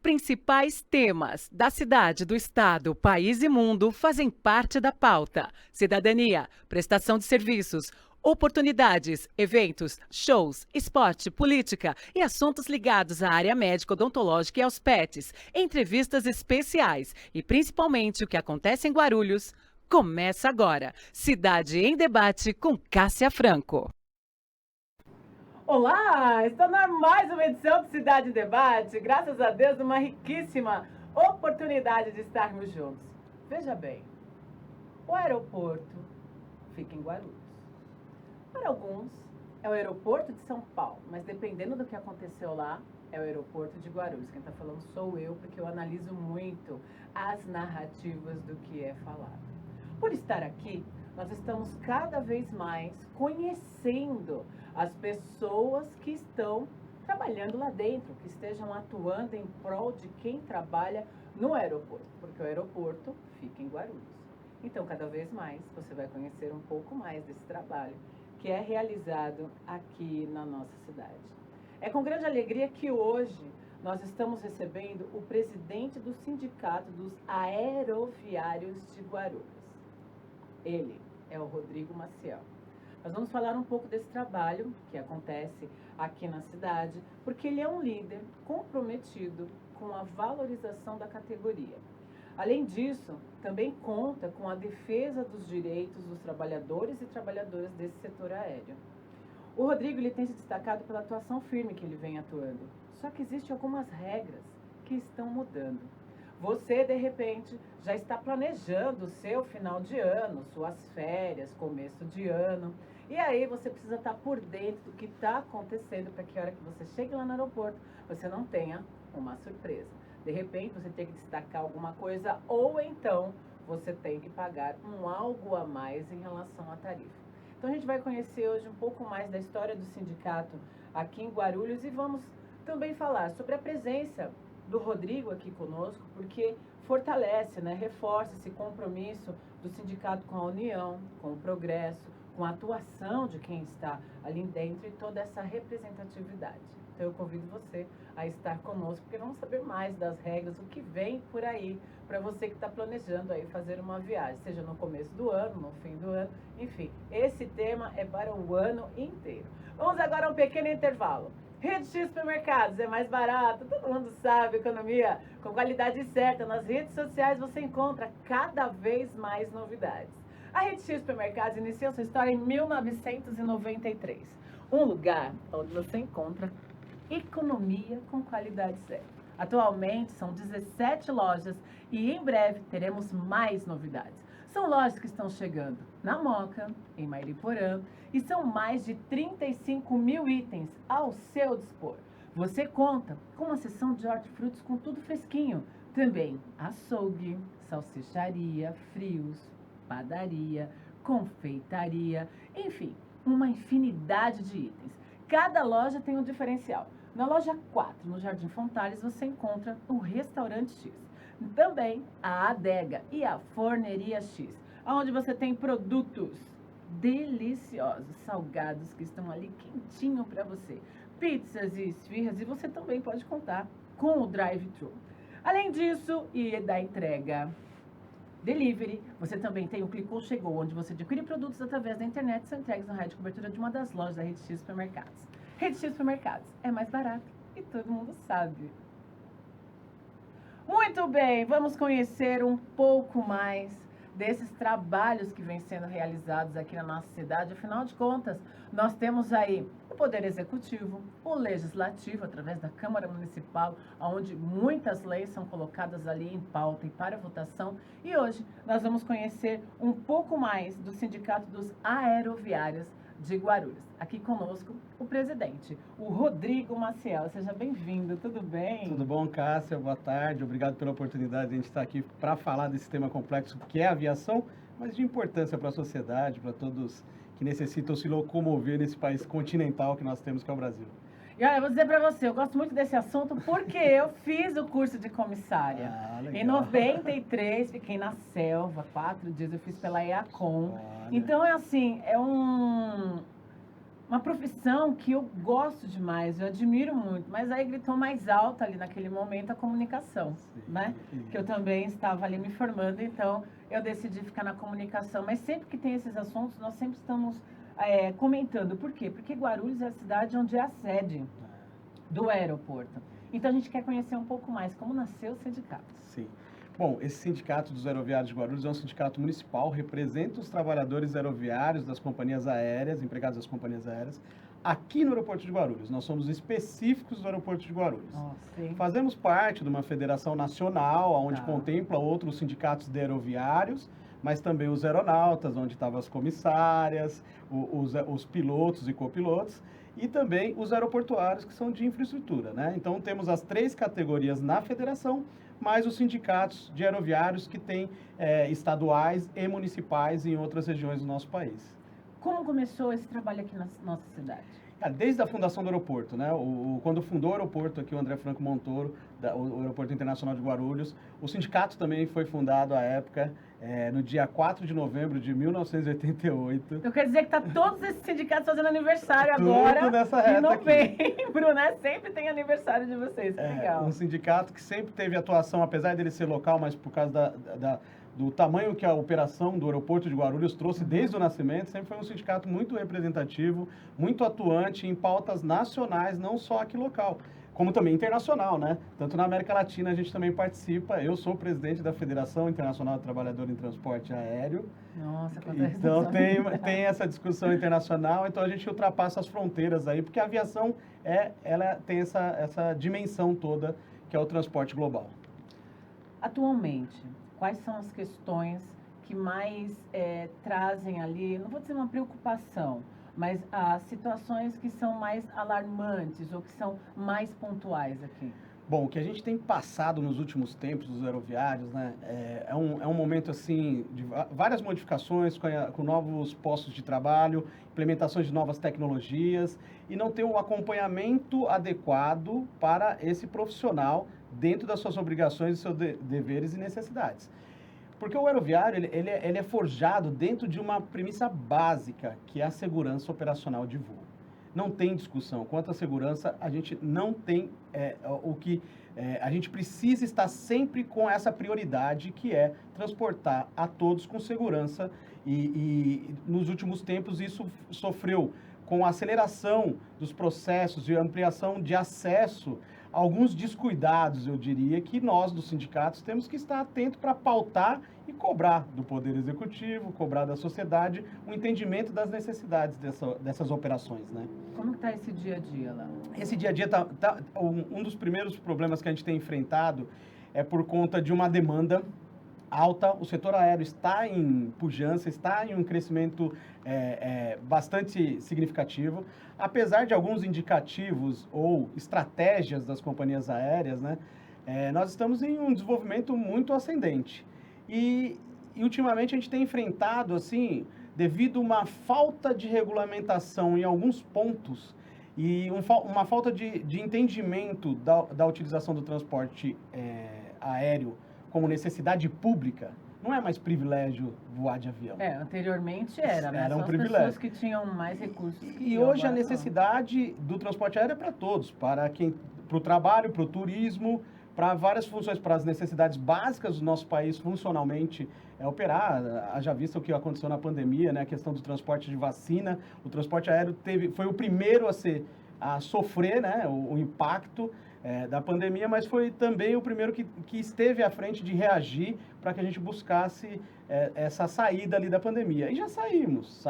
Principais temas da cidade, do estado, país e mundo fazem parte da pauta. Cidadania, prestação de serviços, oportunidades, eventos, shows, esporte, política e assuntos ligados à área médica, odontológica e aos pets, entrevistas especiais e principalmente o que acontece em Guarulhos. Começa agora. Cidade em Debate com Cássia Franco. Olá, está na mais uma edição do Cidade em Debate. Graças a Deus, uma riquíssima oportunidade de estarmos juntos. Veja bem, o aeroporto fica em Guarulhos. Para alguns, é o aeroporto de São Paulo, mas dependendo do que aconteceu lá, é o aeroporto de Guarulhos. Quem está falando sou eu, porque eu analiso muito as narrativas do que é falado. Por estar aqui, nós estamos cada vez mais conhecendo as pessoas que estão trabalhando lá dentro, que estejam atuando em prol de quem trabalha no aeroporto, porque o aeroporto fica em Guarulhos. Então, cada vez mais, você vai conhecer um pouco mais desse trabalho que é realizado aqui na nossa cidade. É com grande alegria que hoje nós estamos recebendo o presidente do Sindicato dos Aeroviários de Guarulhos. Ele é o Rodrigo Maciel. Nós vamos falar um pouco desse trabalho que acontece aqui na cidade, porque ele é um líder comprometido com a valorização da categoria. Além disso, também conta com a defesa dos direitos dos trabalhadores e trabalhadoras desse setor aéreo. O Rodrigo ele tem se destacado pela atuação firme que ele vem atuando. Só que existem algumas regras que estão mudando. Você, de repente, já está planejando o seu final de ano, suas férias, começo de ano. E aí você precisa estar por dentro do que está acontecendo para que a hora que você chegue lá no aeroporto, você não tenha uma surpresa. De repente, você tem que destacar alguma coisa ou então você tem que pagar um algo a mais em relação à tarifa. Então a gente vai conhecer hoje um pouco mais da história do sindicato aqui em Guarulhos e vamos também falar sobre a presença do Rodrigo aqui conosco, porque fortalece, reforça esse compromisso do sindicato com a união, com o progresso, com a atuação de quem está ali dentro e toda essa representatividade. Então eu convido você a estar conosco, porque vamos saber mais das regras, o que vem por aí, para você que está planejando aí fazer uma viagem, seja no começo do ano, no fim do ano, enfim, esse tema é para o ano inteiro. Vamos agora a um pequeno intervalo. Rede X Supermercados é mais barato, todo mundo sabe, economia com qualidade certa. Nas redes sociais você encontra cada vez mais novidades. A Rede X Supermercados iniciou sua história em 1993. Um lugar onde você encontra economia com qualidade certa. Atualmente são 17 lojas e em breve teremos mais novidades. São lojas que estão chegando na Moca, em Mairiporã, e são mais de 35 mil itens ao seu dispor. Você conta com uma seção de hortifrutos com tudo fresquinho. Também açougue, salsicharia, frios, padaria, confeitaria, enfim, uma infinidade de itens. Cada loja tem um diferencial. Na loja 4, no Jardim Fontales, você encontra o Restaurante X. Também a Adega e a Forneria X, onde você tem produtos deliciosos, salgados que estão ali quentinho para você. Pizzas e esfirras, e você também pode contar com o drive-thru. Além disso, e da entrega delivery, você também tem o Clicou Chegou, onde você adquire produtos através da internet e são entregues na rádio de cobertura de uma das lojas da Rede X Supermercados. Rede X Supermercados é mais barato e todo mundo sabe. Muito bem, vamos conhecer um pouco mais desses trabalhos que vêm sendo realizados aqui na nossa cidade. Afinal de contas, nós temos aí o Poder Executivo, o Legislativo, através da Câmara Municipal, onde muitas leis são colocadas ali em pauta e para votação. E hoje nós vamos conhecer um pouco mais do Sindicato dos Aeroviários de Guarulhos. Aqui conosco o presidente, o Rodrigo Maciel. Seja bem-vindo, tudo bem? Tudo bom, Cássia? Boa tarde. Obrigado pela oportunidade de a gente estar aqui para falar desse tema complexo que é a aviação, mas de importância para a sociedade, para todos que necessitam se locomover nesse país continental que nós temos, que é o Brasil. E olha, eu vou dizer para você, eu gosto muito desse assunto porque eu fiz o curso de comissária. Em 93, fiquei na selva, 4 dias, eu fiz pela EACOM. Olha. Então, é assim, uma profissão que eu gosto demais, eu admiro muito, mas aí gritou mais alto ali naquele momento a comunicação, né? Que eu também estava ali me formando, então eu decidi ficar na comunicação. Mas sempre que tem esses assuntos, nós sempre estamos comentando. Por quê? Porque Guarulhos é a cidade onde é a sede do aeroporto. Então a gente quer conhecer um pouco mais como nasceu o sindicato. Sim. Bom, esse sindicato dos aeroviários de Guarulhos é um sindicato municipal, representa os trabalhadores aeroviários das companhias aéreas, empregados das companhias aéreas, aqui no aeroporto de Guarulhos. Nós somos específicos do aeroporto de Guarulhos. Sim. Fazemos parte de uma federação nacional, onde contempla outros sindicatos de aeroviários, mas também os aeronautas, onde estavam as comissárias, os pilotos e copilotos, e também os aeroportuários, que são de infraestrutura, né? Então, temos as 3 categorias na federação, mais os sindicatos de aeroviários que têm estaduais e municipais em outras regiões do nosso país. Como começou esse trabalho aqui na nossa cidade? Desde a fundação do aeroporto, né? Quando fundou o aeroporto aqui, o André Franco Montoro, o Aeroporto Internacional de Guarulhos, o sindicato também foi fundado à época, no dia 4 de novembro de 1988. Eu quero dizer que tá todos esses sindicatos fazendo aniversário Tudo agora, nessa em reta novembro, né? Sempre tem aniversário de vocês, que legal. Um sindicato que sempre teve atuação, apesar dele ser local, mas por causa do tamanho que a operação do aeroporto de Guarulhos trouxe desde o nascimento, sempre foi um sindicato muito representativo, muito atuante em pautas nacionais, não só aqui local, como também internacional, né? Tanto na América Latina a gente também participa. Eu sou presidente da Federação Internacional de Trabalhadores em Transporte Aéreo. Nossa, então tem essa discussão internacional, então a gente ultrapassa as fronteiras aí, porque a aviação ela tem essa dimensão toda que é o transporte global. Atualmente, quais são as questões que mais trazem ali, não vou dizer uma preocupação, mas as situações que são mais alarmantes ou que são mais pontuais aqui? Bom, o que a gente tem passado nos últimos tempos dos aeroviários, né, é um momento assim de várias modificações com novos postos de trabalho, implementações de novas tecnologias e não ter um acompanhamento adequado para esse profissional dentro das suas obrigações, seus deveres e necessidades. Porque o aeroviário ele é forjado dentro de uma premissa básica, que é a segurança operacional de voo. Não tem discussão. Quanto à segurança, a gente não tem a gente precisa estar sempre com essa prioridade, que é transportar a todos com segurança. E nos últimos tempos isso sofreu com a aceleração dos processos e ampliação de acesso, alguns descuidados, eu diria, que nós, dos sindicatos, temos que estar atentos para pautar e cobrar do Poder Executivo, cobrar da sociedade, o entendimento das necessidades dessas operações, né? Como está esse dia a dia lá? Esse dia a dia um dos primeiros problemas que a gente tem enfrentado é por conta de uma demanda alta. O setor aéreo está em pujança, está em um crescimento bastante significativo, apesar de alguns indicativos ou estratégias das companhias aéreas, né? Nós estamos em um desenvolvimento muito ascendente e ultimamente a gente tem enfrentado, assim, devido a uma falta de regulamentação em alguns pontos e uma falta de entendimento da utilização do transporte aéreo como necessidade pública. Não é mais privilégio voar de avião. Anteriormente era, né? Era um Só privilégio. As pessoas que tinham mais recursos. E hoje a necessidade do transporte aéreo é para todos, para o trabalho, para o turismo, para várias funções, para as necessidades básicas do nosso país funcionalmente operar. Haja vista o que aconteceu na pandemia, né? A questão do transporte de vacina. O transporte aéreo foi o primeiro a sofrer, né, o impacto da pandemia, mas foi também o primeiro que esteve à frente de reagir para que a gente buscasse essa saída ali da pandemia. E já saímos,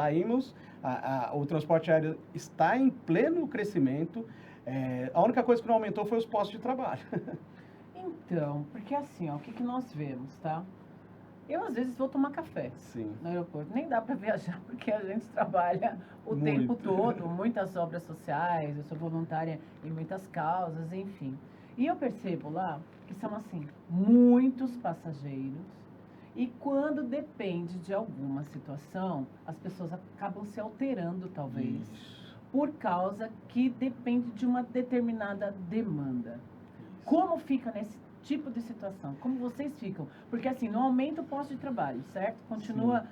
o transporte aéreo está em pleno crescimento, a única coisa que não aumentou foi os postos de trabalho. Então, porque assim, ó, o que nós vemos, tá? Eu, às vezes, vou tomar café no aeroporto. Nem dá para viajar, porque a gente trabalha o tempo todo, muitas obras sociais, eu sou voluntária em muitas causas, enfim. E eu percebo lá que são, assim, muitos passageiros. E quando depende de alguma situação, as pessoas acabam se alterando, talvez, por causa que depende de uma determinada demanda. Como fica nesse tipo de situação? Como vocês ficam? Porque assim, não aumenta o posto de trabalho, certo? Continua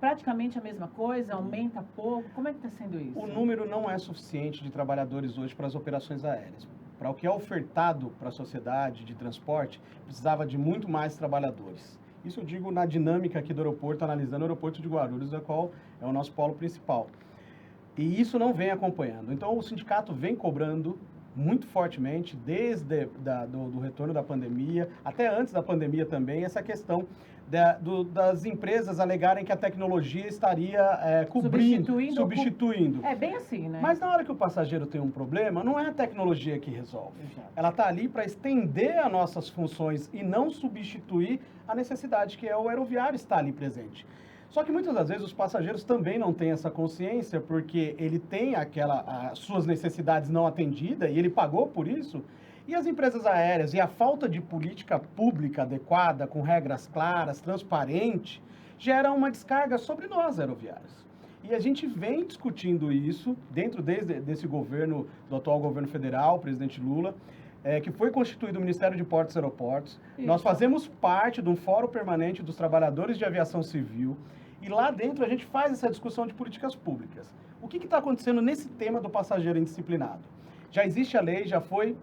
praticamente a mesma coisa? Aumenta pouco? Como é que está sendo isso? O número não é suficiente de trabalhadores hoje para as operações aéreas. Para o que é ofertado para a sociedade de transporte, precisava de muito mais trabalhadores. Isso eu digo na dinâmica aqui do aeroporto, analisando o aeroporto de Guarulhos, da qual é o nosso polo principal. E isso não vem acompanhando. Então, o sindicato vem cobrando muito fortemente, desde do retorno da pandemia, até antes da pandemia também, essa questão das empresas alegarem que a tecnologia estaria substituindo. É bem assim, né? Mas na hora que o passageiro tem um problema, não é a tecnologia que resolve. Exato. Ela está ali para estender as nossas funções e não substituir a necessidade que é o aeroviário estar ali presente. Só que muitas das vezes os passageiros também não têm essa consciência, porque ele tem as suas necessidades não atendidas e ele pagou por isso. E as empresas aéreas e a falta de política pública adequada, com regras claras, transparente, gera uma descarga sobre nós, aeroviários. E a gente vem discutindo isso desde desse governo, do atual governo federal, o presidente Lula, que foi constituído o Ministério de Portos e Aeroportos. Isso. Nós fazemos parte de um fórum permanente dos trabalhadores de aviação civil. E lá dentro a gente faz essa discussão de políticas públicas. O que está acontecendo nesse tema do passageiro indisciplinado? Já existe a lei, já foi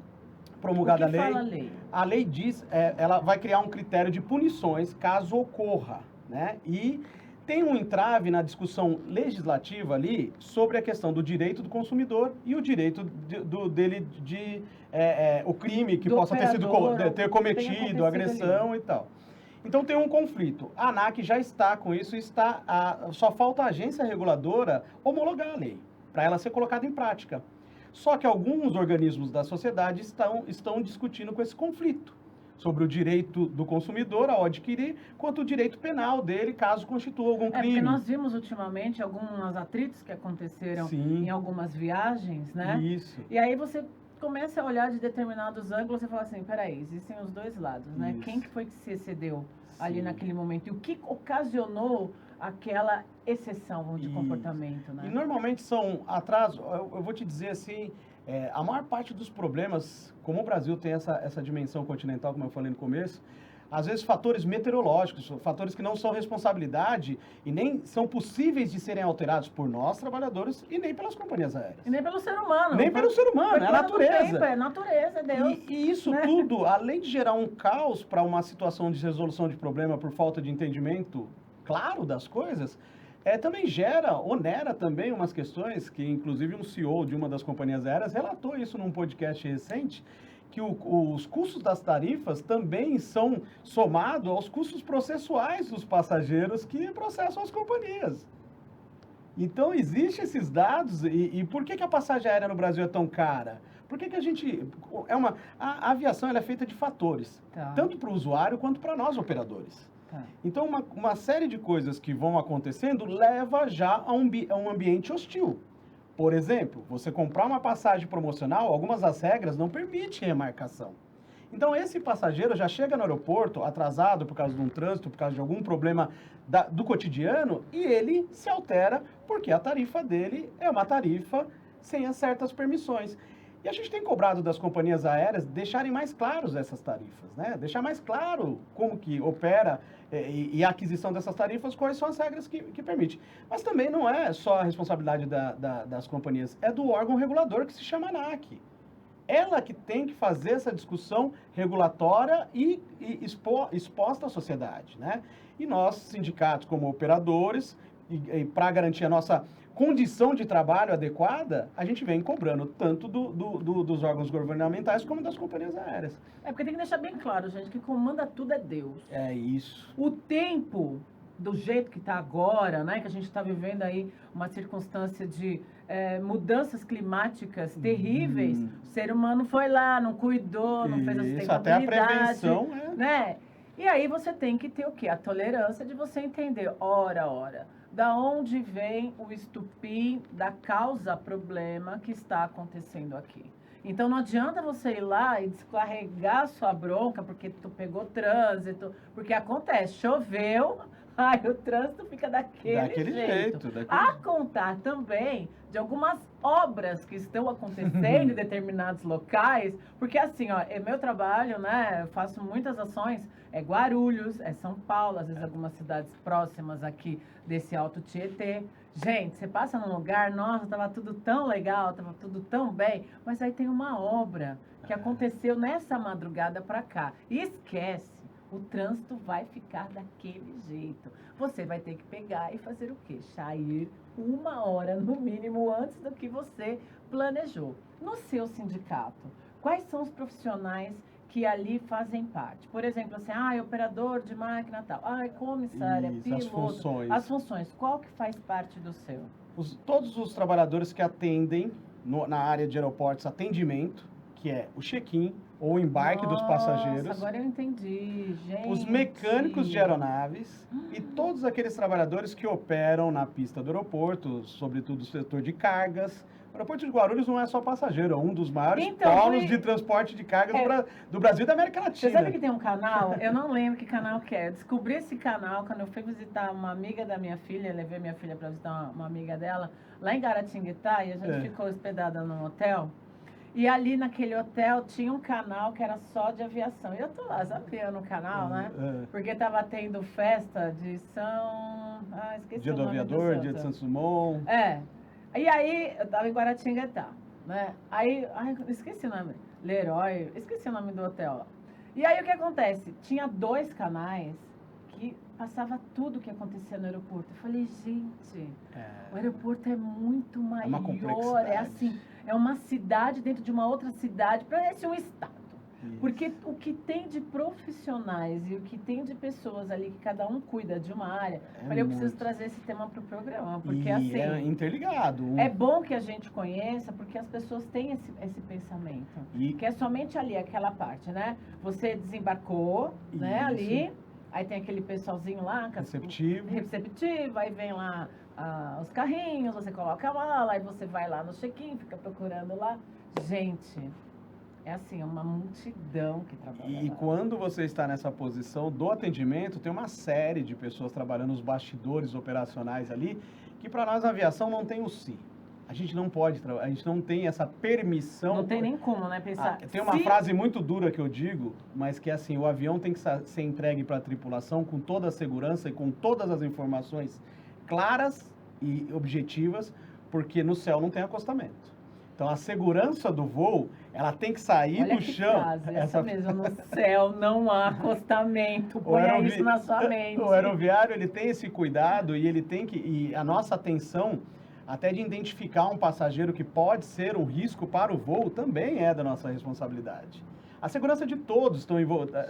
promulgada a lei. Fala a lei? A lei diz, ela vai criar um critério de punições caso ocorra, né? E tem um entrave na discussão legislativa ali sobre a questão do direito do consumidor e o direito dele o crime que possa ter cometido, agressão ali. E tal. Então tem um conflito. A ANAC já está com isso, só falta a agência reguladora homologar a lei, para ela ser colocada em prática. Só que alguns organismos da sociedade estão discutindo com esse conflito, sobre o direito do consumidor ao adquirir, quanto o direito penal dele, caso constitua algum crime. Porque nós vimos ultimamente alguns atritos que aconteceram em algumas viagens, né? Isso. E aí você começa a olhar de determinados ângulos e fala assim, peraí, existem os dois lados, né? Isso. Quem que foi que se excedeu ali naquele momento? E o que ocasionou aquela exceção de comportamento, né? E normalmente são atrasos, eu vou te dizer assim, a maior parte dos problemas, como o Brasil tem essa dimensão continental, como eu falei no começo, às vezes fatores meteorológicos, fatores que não são responsabilidade e nem são possíveis de serem alterados por nós, trabalhadores, e nem pelas companhias aéreas. E nem pelo ser humano. Nem pelo ser humano, é a natureza. Tempo, é natureza, é Deus. E isso tudo, além de gerar um caos para uma situação de resolução de problema por falta de entendimento claro das coisas, também onera também umas questões que, inclusive, um CEO de uma das companhias aéreas relatou isso num podcast recente, que os custos das tarifas também são somados aos custos processuais dos passageiros que processam as companhias. Então, existem esses dados. E por que a passagem aérea no Brasil é tão cara? Por que a gente... A aviação ela é feita de fatores, tanto para o usuário quanto para nós, operadores. Então, uma série de coisas que vão acontecendo leva já a um ambiente hostil. Por exemplo, você comprar uma passagem promocional, algumas das regras não permitem remarcação. Então, esse passageiro já chega no aeroporto atrasado por causa de um trânsito, por causa de algum problema do cotidiano, e ele se altera porque a tarifa dele é uma tarifa sem as certas permissões. E a gente tem cobrado das companhias aéreas deixarem mais claros essas tarifas, né? Deixar mais claro como que opera e a aquisição dessas tarifas, quais são as regras que permite. Mas também não é só a responsabilidade das companhias, é do órgão regulador que se chama ANAC. Ela que tem que fazer essa discussão regulatória e exposta à sociedade, né? E nós, sindicatos como operadores, e para garantir a nossa condição de trabalho adequada, a gente vem cobrando tanto dos órgãos governamentais como das companhias aéreas. Porque tem que deixar bem claro, gente, que comanda tudo é Deus. É isso. O tempo, do jeito que está agora, né, que a gente está vivendo aí uma circunstância de mudanças climáticas terríveis, o ser humano foi lá, não cuidou, não fez a sustentabilidade. Até a prevenção, né? E aí você tem que ter o quê? A tolerância de você entender, ora, da onde vem o estupim da causa problema que está acontecendo aqui. Então não adianta você ir lá e descarregar sua bronca porque tu pegou trânsito, porque acontece, choveu, Aí o trânsito fica daquele jeito. A contar também de algumas obras que estão acontecendo em determinados locais, porque assim, ó, é meu trabalho, né? Eu faço muitas ações, é Guarulhos, é São Paulo, às vezes algumas cidades próximas aqui desse Alto Tietê. Gente, você passa num lugar, nossa, tava tudo tão legal, tava tudo tão bem, mas aí tem uma obra que aconteceu nessa madrugada para cá. E esquece, o trânsito vai ficar daquele jeito. Você vai ter que pegar e fazer o quê? Sair 1 hora, no mínimo, antes do que você planejou. No seu sindicato, quais são os profissionais que ali fazem parte? Por exemplo, assim, operador de máquina tal, comissária, Isso, piloto. as funções. As funções, qual que faz parte do seu? Todos os trabalhadores que atendem na área de aeroportos, atendimento, que é o check-in ou o embarque dos passageiros. Agora eu entendi, gente. Os mecânicos de aeronaves e todos aqueles trabalhadores que operam na pista do aeroporto, sobretudo o setor de cargas. O aeroporto de Guarulhos não é só passageiro, é um dos maiores polos de transporte de cargas do Brasil e da América Latina. Você sabe que tem um canal? Eu não lembro que canal que é. Eu descobri esse canal quando eu fui visitar uma amiga da minha filha, levei minha filha para visitar uma amiga dela, lá em Guaratinguetá, e a gente ficou hospedada num hotel. E ali naquele hotel tinha um canal que era só de aviação. E eu tô lá zapeando o canal, né? Porque tava tendo festa de São... esqueci Dia o do nome Aviador, Dia de Santos Dumont. E aí, eu tava em Guaratinguetá, né? Aí, esqueci o nome. Leroy, esqueci o nome do hotel. E aí, o que acontece? Tinha 2 canais que passava tudo o que acontecia no aeroporto. Eu falei, gente, o aeroporto é muito maior. Uma complexidade. É assim, é uma cidade dentro de uma outra cidade, parece um estado. Isso. Porque o que tem de profissionais e o que tem de pessoas ali, que cada um cuida de uma área, eu preciso trazer esse tema para o programa, porque assim... é interligado. É bom que a gente conheça, porque as pessoas têm esse pensamento, que é somente ali, aquela parte, né? Você desembarcou, né, ali, aí tem aquele pessoalzinho lá... Receptivo, aí vem lá os carrinhos, você coloca a mala, aí você vai lá no check-in, fica procurando lá. Gente... É assim, é uma multidão que trabalha E lá. quando você está nessa posição do atendimento, tem uma série de pessoas trabalhando nos bastidores operacionais ali, que para nós na aviação não tem o si. A gente não pode, a gente não tem essa permissão. Não tem nem como, né, pensar. Tem uma frase muito dura que eu digo, mas que é assim, o avião tem que ser entregue para a tripulação com toda a segurança e com todas as informações claras e objetivas, porque no céu não tem acostamento. Então, a segurança do voo, ela tem que sair do chão. Frase, essa mesmo, no céu não há acostamento. Põe isso na sua mente. O aeroviário, ele tem esse cuidado e ele tem que... E a nossa atenção, até de identificar um passageiro que pode ser um risco para o voo, também é da nossa responsabilidade. A segurança de todos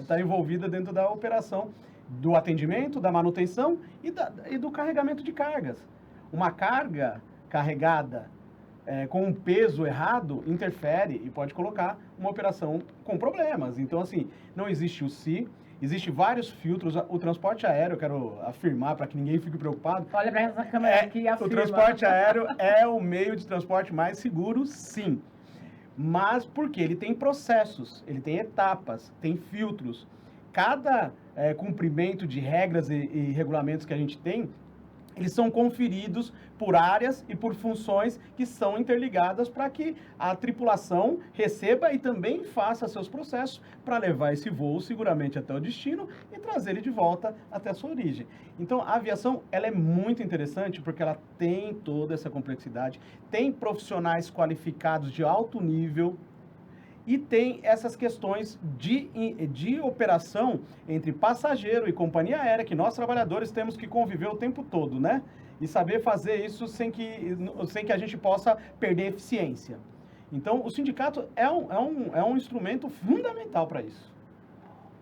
está envolvida dentro da operação do atendimento, da manutenção e do carregamento de cargas. Uma carga carregada com um peso errado, interfere e pode colocar uma operação com problemas. Então, assim, não existe o si, existem vários filtros. O transporte aéreo, eu quero afirmar para que ninguém fique preocupado. Olha para essa câmera aqui e afirma. O transporte aéreo é o meio de transporte mais seguro, sim. Mas porque ele tem processos, ele tem etapas, tem filtros. Cada cumprimento de regras e regulamentos que a gente tem, eles são conferidos por áreas e por funções que são interligadas para que a tripulação receba e também faça seus processos para levar esse voo seguramente até o destino e trazer ele de volta até a sua origem. Então, a aviação, ela é muito interessante porque ela tem toda essa complexidade, tem profissionais qualificados de alto nível, e tem essas questões de operação entre passageiro e companhia aérea, que nós trabalhadores temos que conviver o tempo todo, né? E saber fazer isso sem que a gente possa perder eficiência. Então, o sindicato é um instrumento fundamental para isso.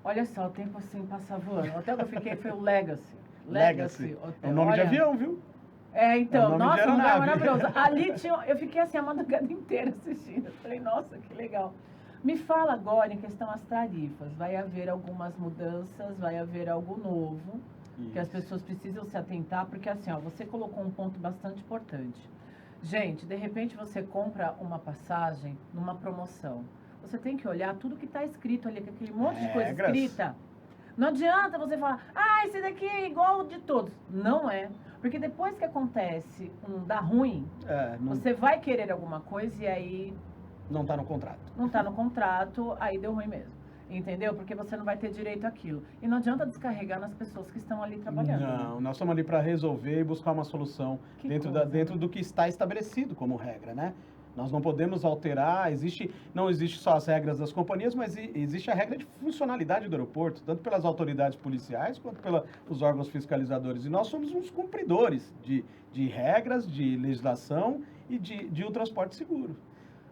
Olha só, o tempo assim passa voando. O hotel que eu fiquei foi o Legacy. Legacy. É o nome de avião, viu? Então, nossa, um lugar maravilhoso. Ali eu fiquei assim a madrugada inteira assistindo. Eu falei, nossa, que legal. Me fala agora em questão às tarifas. Vai haver algumas mudanças, vai haver algo novo, que as pessoas precisam se atentar, porque assim, você colocou um ponto bastante importante. Gente, de repente você compra uma passagem numa promoção. Você tem que olhar tudo que está escrito ali, aquele monte de coisa escrita. Não adianta você falar, esse daqui é igual ao de todos. Não é. Porque depois que acontece dá ruim, você vai querer alguma coisa e aí... Não está no contrato. Não está no contrato, aí deu ruim mesmo. Entendeu? Porque você não vai ter direito àquilo. E não adianta descarregar nas pessoas que estão ali trabalhando. Não, nós estamos ali para resolver e buscar uma solução dentro do que está estabelecido como regra, né? Nós não podemos alterar, não existe só as regras das companhias, mas existe a regra de funcionalidade do aeroporto, tanto pelas autoridades policiais quanto pelos órgãos fiscalizadores. E nós somos uns cumpridores de regras, de legislação e de um transporte seguro.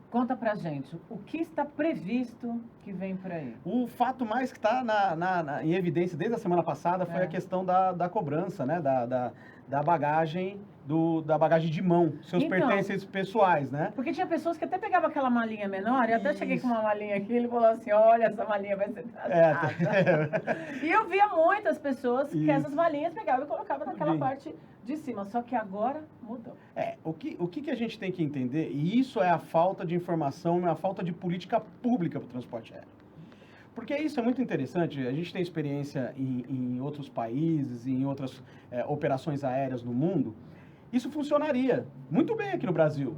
Conta pra gente, o que está previsto que vem por aí? O fato mais que está em evidência desde a semana passada foi a questão da cobrança, né? Da bagagem, da bagagem de mão, seus pertences pessoais, né? Porque tinha pessoas que até pegavam aquela malinha menor, eu até cheguei com uma malinha aqui, ele falou assim, olha, essa malinha vai ser tratada. E eu via muitas pessoas que essas malinhas pegavam e colocavam naquela parte de cima, só que agora mudou. O que a gente tem que entender, e isso é a falta de informação, é a falta de política pública para o transporte aéreo. Porque isso é muito interessante, a gente tem experiência em outros países, em outras operações aéreas no mundo, isso funcionaria muito bem aqui no Brasil.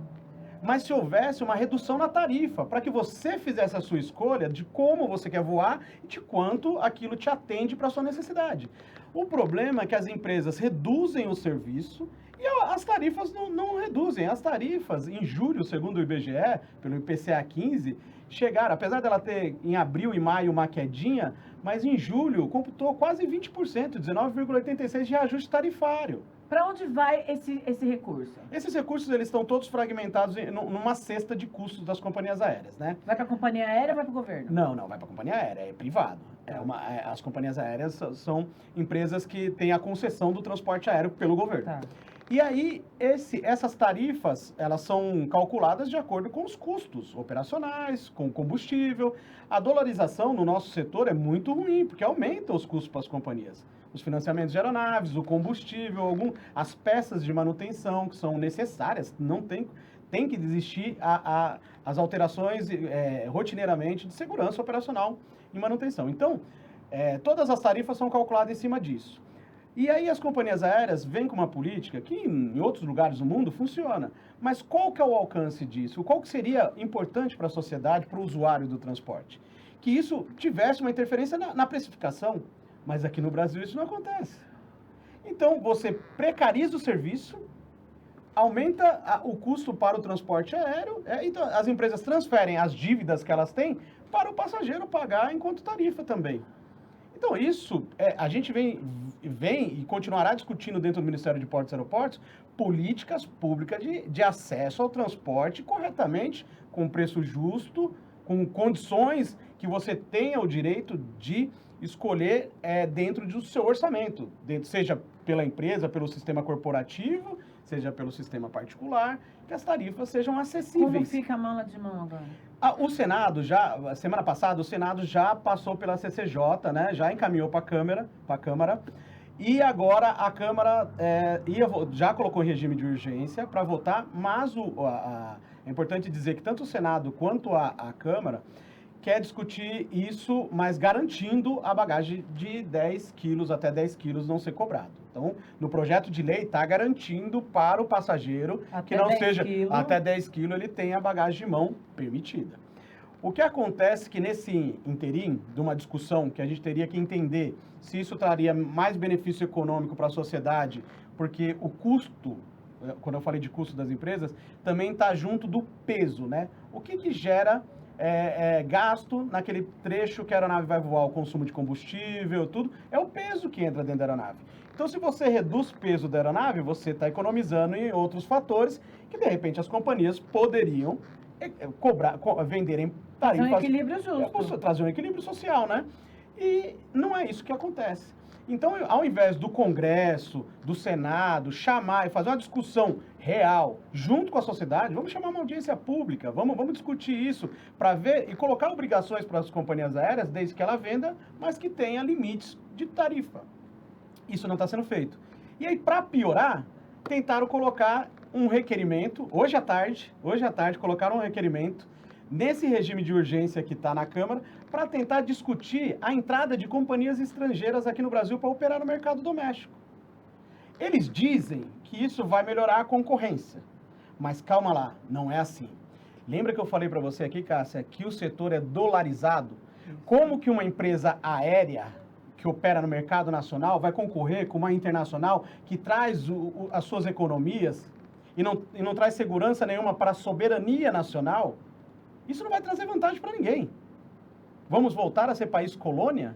Mas se houvesse uma redução na tarifa, para que você fizesse a sua escolha de como você quer voar e de quanto aquilo te atende para a sua necessidade. O problema é que as empresas reduzem o serviço e as tarifas não reduzem. As tarifas, em julho, segundo o IBGE, pelo IPCA 15, chegaram, apesar dela ter em abril e maio uma quedinha, mas em julho computou quase 20%, 19,86% de reajuste tarifário. Para onde vai esse recurso? Esses recursos, eles estão todos fragmentados numa cesta de custos das companhias aéreas, né? Vai para a companhia aérea ou vai para o governo? Não, vai para a companhia aérea, é privado. As companhias aéreas são empresas que têm a concessão do transporte aéreo pelo governo. Tá. E aí, essas tarifas, elas são calculadas de acordo com os custos operacionais, com combustível. A dolarização no nosso setor é muito ruim, porque aumenta os custos para as companhias. Os financiamentos de aeronaves, o combustível, as peças de manutenção que são necessárias, tem que existir as alterações rotineiramente de segurança operacional e manutenção. Então, todas as tarifas são calculadas em cima disso. E aí as companhias aéreas vêm com uma política que em outros lugares do mundo funciona. Mas qual que é o alcance disso? Qual que seria importante para a sociedade, para o usuário do transporte? Que isso tivesse uma interferência na precificação. Mas aqui no Brasil isso não acontece. Então você precariza o serviço, aumenta o custo para o transporte aéreo, então as empresas transferem as dívidas que elas têm para o passageiro pagar enquanto tarifa também. Então isso, a gente vem e continuará discutindo dentro do Ministério de Portos e Aeroportos políticas públicas de acesso ao transporte corretamente, com preço justo, com condições que você tenha o direito de escolher dentro do seu orçamento, seja pela empresa, pelo sistema corporativo, seja pelo sistema particular, que as tarifas sejam acessíveis. Como fica a mala de mão agora? O Senado semana passada, o Senado já passou pela CCJ, né, já encaminhou para a Câmara, e agora a Câmara já colocou em regime de urgência para votar, mas é importante dizer que tanto o Senado quanto a Câmara quer discutir isso, mas garantindo a bagagem de 10 quilos, até 10 quilos não ser cobrado. Então, no projeto de lei, está garantindo para o passageiro que não seja até 10 quilos, ele tem a bagagem de mão permitida. O que acontece que nesse interim de uma discussão que a gente teria que entender se isso traria mais benefício econômico para a sociedade, porque o custo, quando eu falei de custo das empresas, também está junto do peso, né? O que gera gasto naquele trecho que a aeronave vai voar, o consumo de combustível, tudo, é o peso que entra dentro da aeronave. Então, se você reduz o peso da aeronave, você está economizando em outros fatores que, de repente, as companhias poderiam venderem tarifas... Trazer um equilíbrio justo. Trazer um equilíbrio social, né? E não é isso que acontece. Então, ao invés do Congresso, do Senado, chamar e fazer uma discussão real, junto com a sociedade, vamos chamar uma audiência pública, vamos discutir isso, para ver e colocar obrigações para as companhias aéreas, desde que ela venda, mas que tenha limites de tarifa. Isso não está sendo feito. E aí, para piorar, tentaram colocar um requerimento, hoje à tarde, colocaram um requerimento nesse regime de urgência que está na Câmara, para tentar discutir a entrada de companhias estrangeiras aqui no Brasil para operar no mercado doméstico. Eles dizem que isso vai melhorar a concorrência, mas calma lá, não é assim. Lembra que eu falei para você aqui, Cássia, que o setor é dolarizado? Como que uma empresa aérea que opera no mercado nacional vai concorrer com uma internacional que traz as suas economias e não traz segurança nenhuma para a soberania nacional? Isso não vai trazer vantagem para ninguém. Vamos voltar a ser país colônia?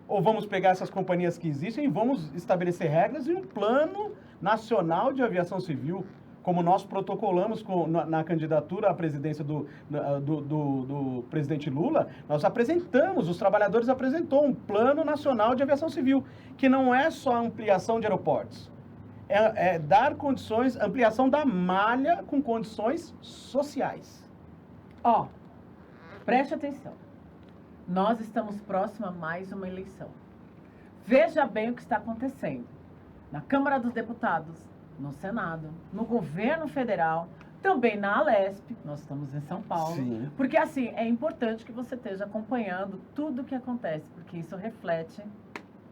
Ou vamos pegar essas companhias que existem e vamos estabelecer regras e um plano nacional de aviação civil, como nós protocolamos na candidatura à presidência do presidente Lula? Nós apresentamos, os trabalhadores apresentou um plano nacional de aviação civil, que não é só ampliação de aeroportos, é dar condições, ampliação da malha com condições sociais. Ó, preste atenção. Nós estamos próximos a mais uma eleição. Veja bem o que está acontecendo na Câmara dos Deputados, no Senado, no governo federal, também na Alesp, nós estamos em São Paulo. Sim. Porque, assim, é importante que você esteja acompanhando tudo o que acontece, porque isso reflete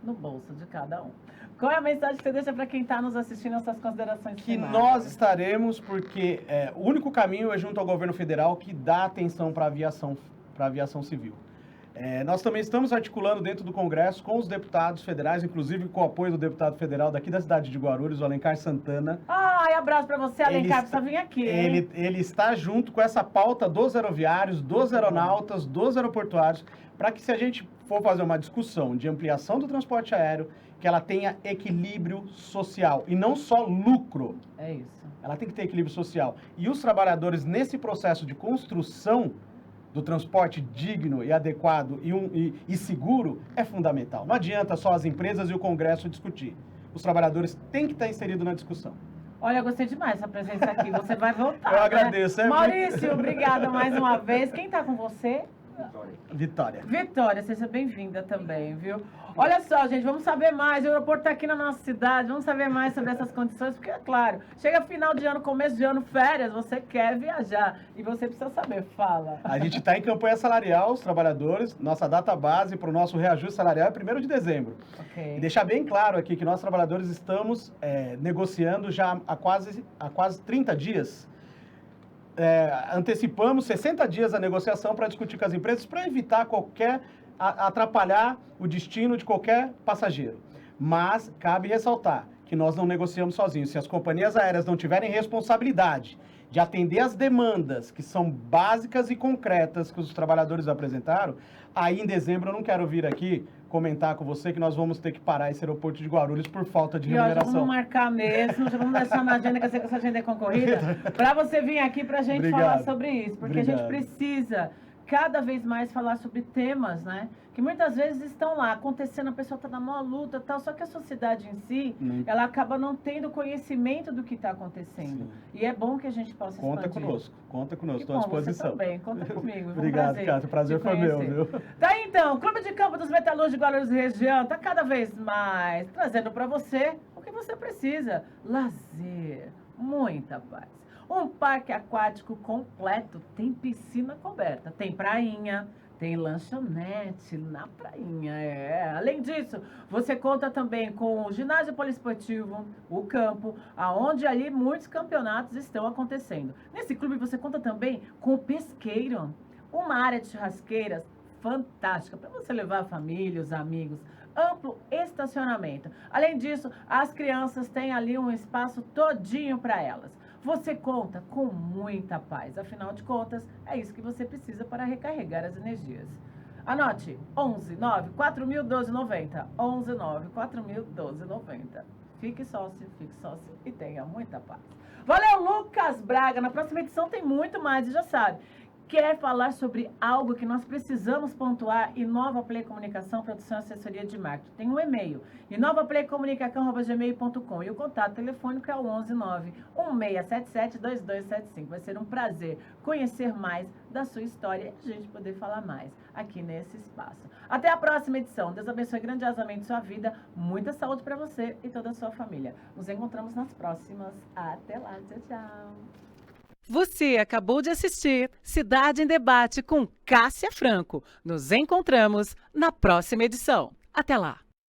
no bolso de cada um. Qual é a mensagem que você deixa para quem está nos assistindo, essas considerações Que finais? nós estaremos, porque o único caminho é junto ao governo federal que dá atenção para a aviação civil. Nós também estamos articulando dentro do Congresso com os deputados federais, inclusive com o apoio do deputado federal daqui da cidade de Guarulhos, o Alencar Santana. Ai, abraço para você, Alencar, precisa vir aqui. Ele está junto com essa pauta dos aeroviários, dos aeronautas, dos aeroportuários, para que, se a gente for fazer uma discussão de ampliação do transporte aéreo, que ela tenha equilíbrio social e não só lucro. É isso. Ela tem que ter equilíbrio social. E os trabalhadores, nesse processo de construção do transporte digno e adequado e seguro, é fundamental. Não adianta só as empresas e o Congresso discutir. Os trabalhadores têm que estar inseridos na discussão. Olha, eu gostei demais dessa presença aqui. Você vai voltar. Eu né? agradeço. Maurício, obrigada mais uma vez. Quem está com você? Vitória. Vitória, seja bem-vinda também, viu? Olha só, gente, vamos saber mais. O aeroporto está aqui na nossa cidade. Vamos saber mais sobre essas condições, porque, é claro, chega final de ano, começo de ano, férias, você quer viajar. E você precisa saber. Fala. A gente está em campanha salarial, os trabalhadores. Nossa data base para o nosso reajuste salarial é 1º de dezembro. Ok. E deixar bem claro aqui que nós, trabalhadores, estamos negociando já há quase 30 dias. Antecipamos 60 dias a negociação para discutir com as empresas, para evitar atrapalhar o destino de qualquer passageiro. Mas cabe ressaltar que nós não negociamos sozinhos. Se as companhias aéreas não tiverem responsabilidade de atender as demandas que são básicas e concretas que os trabalhadores apresentaram, aí em dezembro eu não quero vir aqui comentar com você que nós vamos ter que parar esse aeroporto de Guarulhos por falta de remuneração. Vamos marcar mesmo, já vamos deixar na agenda, que eu sei que essa agenda é concorrida, para você vir aqui para a gente falar sobre isso, porque a gente precisa cada vez mais falar sobre temas, né? Que muitas vezes estão lá acontecendo, a pessoa está na maior luta e tal, só que a sociedade em si, ela acaba não tendo conhecimento do que está acontecendo. Sim. E é bom que a gente possa expandir. Conta conosco, estou à disposição. Você também, conta comigo. Obrigado, Cássio, o prazer foi meu, viu? Tá aí, então, Clube de Campo dos Metalúrgicos de Guarulhos e região está cada vez mais trazendo para você o que você precisa. Lazer, muita paz. Um parque aquático completo, tem piscina coberta, tem prainha, tem lanchonete na prainha, Além disso, você conta também com o ginásio poliesportivo, o campo, aonde ali muitos campeonatos estão acontecendo. Nesse clube você conta também com o pesqueiro, uma área de churrasqueiras fantástica para você levar a família, os amigos. Amplo estacionamento. Além disso, as crianças têm ali um espaço todinho para elas. Você conta com muita paz. Afinal de contas, é isso que você precisa para recarregar as energias. Anote, 11 9 4000 1290. 11 9 4000 1290. Fique sócio e tenha muita paz. Valeu, Lucas Braga. Na próxima edição tem muito mais, e já sabe. Quer falar sobre algo que nós precisamos pontuar? Inova Play Comunicação, produção e assessoria de marketing. Tem um e-mail, inovaplaycomunicação@gmail.com, e o contato telefônico é o 11 9 1677 2275. Vai ser um prazer conhecer mais da sua história e a gente poder falar mais aqui nesse espaço. Até a próxima edição. Deus abençoe grandiosamente sua vida, muita saúde para você e toda a sua família. Nos encontramos nas próximas. Até lá, tchau, tchau. Você acabou de assistir Cidade em Debate com Cássia Franco. Nos encontramos na próxima edição. Até lá!